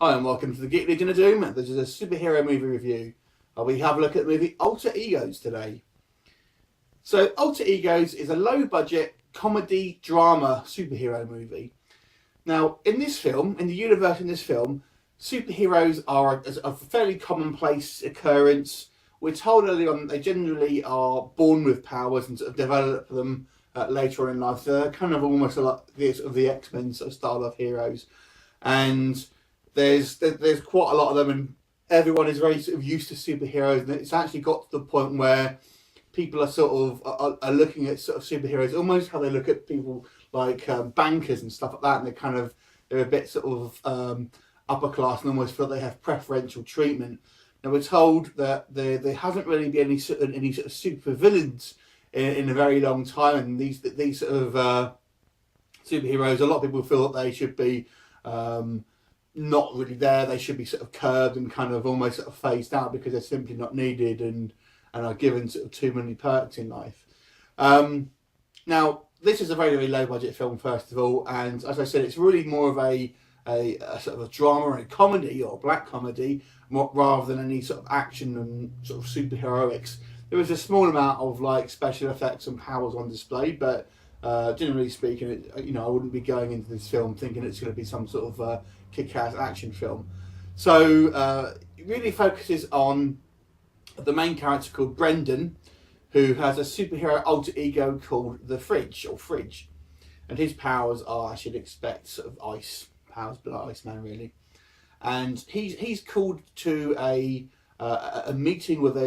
Hi and welcome to the Geek Legion of Doom. This is a superhero movie review. We have a look at the movie Alter Egos today. So Alter Egos is a low budget comedy drama superhero movie. Now in this film, in the universe in this film, superheroes are a fairly commonplace occurrence. We're told early on that they generally are born with powers and sort of develop them later on in life. So they're kind of almost like the X-Men sort of style of heroes. And there's quite a lot of them, and everyone is very sort of used to superheroes, and it's actually got to the point where people are sort of are looking at sort of superheroes almost how they look at people like bankers and stuff like that, and they're a bit sort of upper class and almost feel they have preferential treatment. Now we're told that there hasn't really been any sort of super villains in a very long time, and these sort of superheroes, a lot of people feel that they should be not really there. They should be sort of curbed and kind of almost sort of phased out because they're simply not needed and are given sort of too many perks in life. Now this is a very, very low budget film, first of all, and as I said, it's really more of a sort of a drama and a comedy, or a black comedy, rather than any sort of action and sort of superheroics. There was a small amount of like special effects and powers on display, but generally speaking, I wouldn't be going into this film thinking it's going to be some sort of kick-ass action film. So it really focuses on the main character called Brendan, who has a superhero alter ego called the Fridge, and his powers are, as you'd expect, sort of ice powers, but like Iceman really. And he's called to a meeting with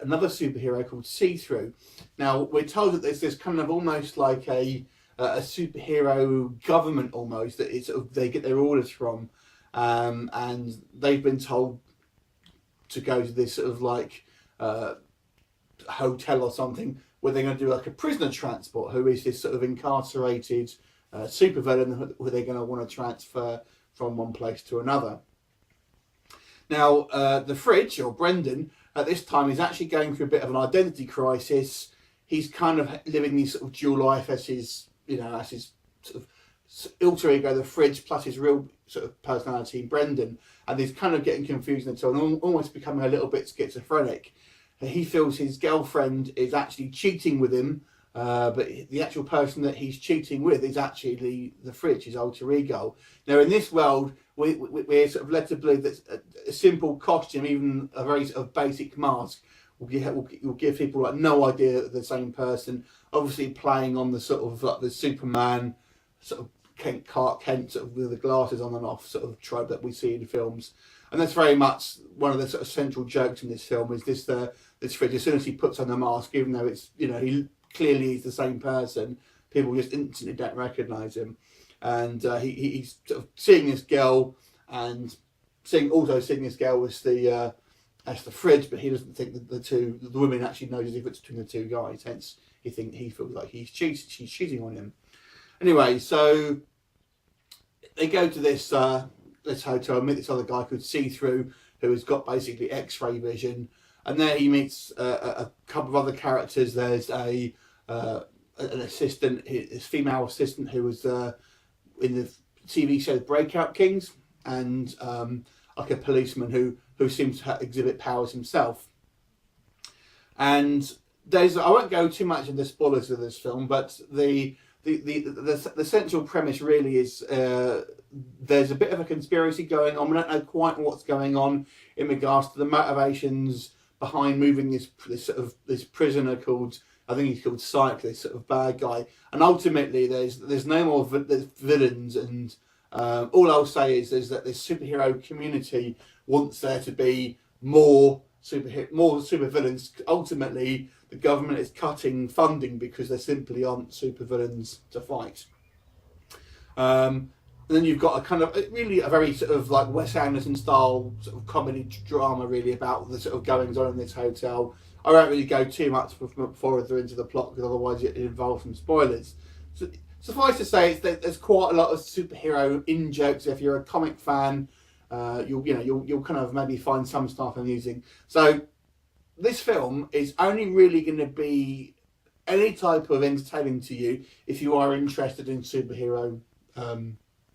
another superhero called C-thru. Now we're told that there's this kind of almost like a superhero government almost that it's sort of, they get their orders from, and they've been told to go to this sort of like hotel or something where they're going to do like a prisoner transport, who is this sort of incarcerated supervillain who they're going to want to transfer from one place to another. Now the Fridge, or Brendan, at this time is actually going through a bit of an identity crisis. He's kind of living this sort of dual life as his sort of alter ego, the Fridge, plus his real sort of personality, Brendan, and he's kind of getting confused and so on, almost becoming a little bit schizophrenic. He feels his girlfriend is actually cheating with him, but the actual person that he's cheating with is actually the Fridge, his alter ego. Now in this world, we're sort of led to believe that a simple costume, even a very sort of basic mask, will give people like no idea that they're the same person. Obviously playing on the sort of like the Superman sort of Clark Kent sort of with the glasses on and off sort of trope that we see in films. And that's very much one of the sort of central jokes in this film, is this Fridge, as soon as he puts on the mask, even though it's, he clearly is the same person, people just instantly don't recognise him. And he's sort of seeing this girl and also seeing this girl as the Fridge, but he doesn't think that the woman actually knows the difference between the two guys. Hence, he feels like she's cheating on him. Anyway, so they go to this hotel, meet this other guy called C-thru, who has got basically X-ray vision, and there he meets a couple of other characters. There's an assistant, his female assistant, who was in the TV show Breakout Kings, and like a policeman who seems to exhibit powers himself. And I won't go too much into the spoilers of this film, but the central premise really is there's a bit of a conspiracy going on. We don't know quite what's going on in regards to the motivations behind moving this prisoner called, I think he's called Psych, this sort of bad guy. And ultimately there's no more villains, and all I'll say is that this superhero community wants there to be more supervillains. Ultimately, the government is cutting funding because there simply aren't supervillains to fight. And then you've got a kind of really a very sort of like Wes Anderson style sort of comedy drama, really, about the sort of goings on in this hotel. I won't really go too much further into the plot because otherwise it involves some spoilers. So, suffice to say, there's quite a lot of superhero in jokes. If you're a comic fan, you'll kind of maybe find some stuff amusing. So this film is only really going to be any type of entertaining to you if you are interested in superhero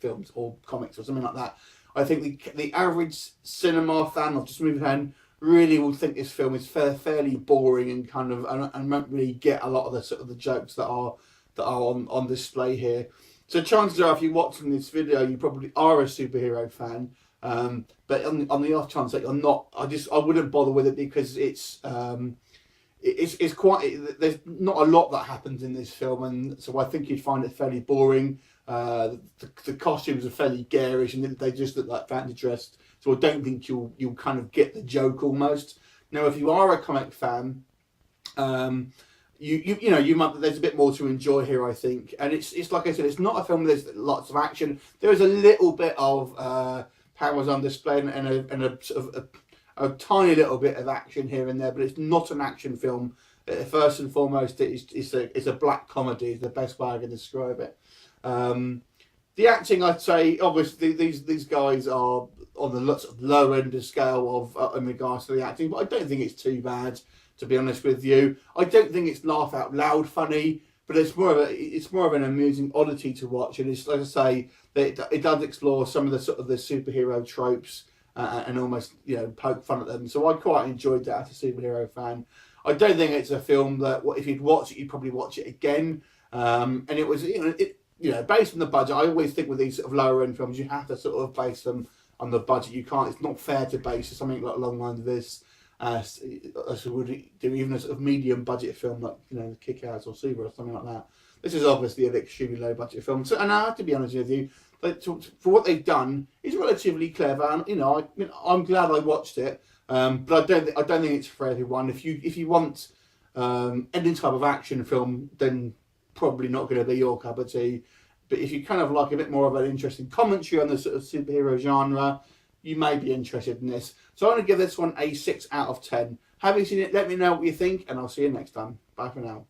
films or comics or something like that. I think the average cinema fan or just movie fan really will think this film is fairly boring and kind of and won't really get a lot of the sort of the jokes that are on display here. So chances are, if you're watching this video, you probably are a superhero fan. But on the off chance that you're not, I wouldn't bother with it because it's quite, there's not a lot that happens in this film, and so I think you'd find it fairly boring. The costumes are fairly garish, and they just look like fancy dressed. So I don't think you'll kind of get the joke almost. Now, if you are a comic fan, you might, there's a bit more to enjoy here, I think. And it's like I said, it's not a film where there's lots of action. There is a little bit of powers on display and a sort of a tiny little bit of action here and there, but it's not an action film. First and foremost, it's a black comedy. Is the best way I can describe it. The acting, I'd say, obviously these guys are on the sort of low end of scale of in regards to the acting, but I don't think it's too bad, to be honest with you. I don't think it's laugh out loud funny, but it's more of an amusing oddity to watch, and it's, like I say, it does explore some of the sort of the superhero tropes and almost poke fun at them. So I quite enjoyed that as a superhero fan. I don't think it's a film that if you'd watch it, you'd probably watch it again. And it was based on the budget. I always think with these sort of lower end films, you have to sort of base them on the budget. You can't. It's not fair to base something like along the lines of this as would do even a sort of medium budget film like Kick-Ass or Super or something like that. This is obviously an extremely low budget film. So, and I have to be honest with you, for what they've done, it's relatively clever. And I'm glad I watched it. But I don't think it's for everyone. If you want any type of action film, then probably not going to be your cup of tea. But if you kind of like a bit more of an interesting commentary on the sort of superhero genre, you may be interested in this. So I'm going to give this one a 6 out of 10. Having seen it, let me know what you think, and I'll see you next time. Bye for now.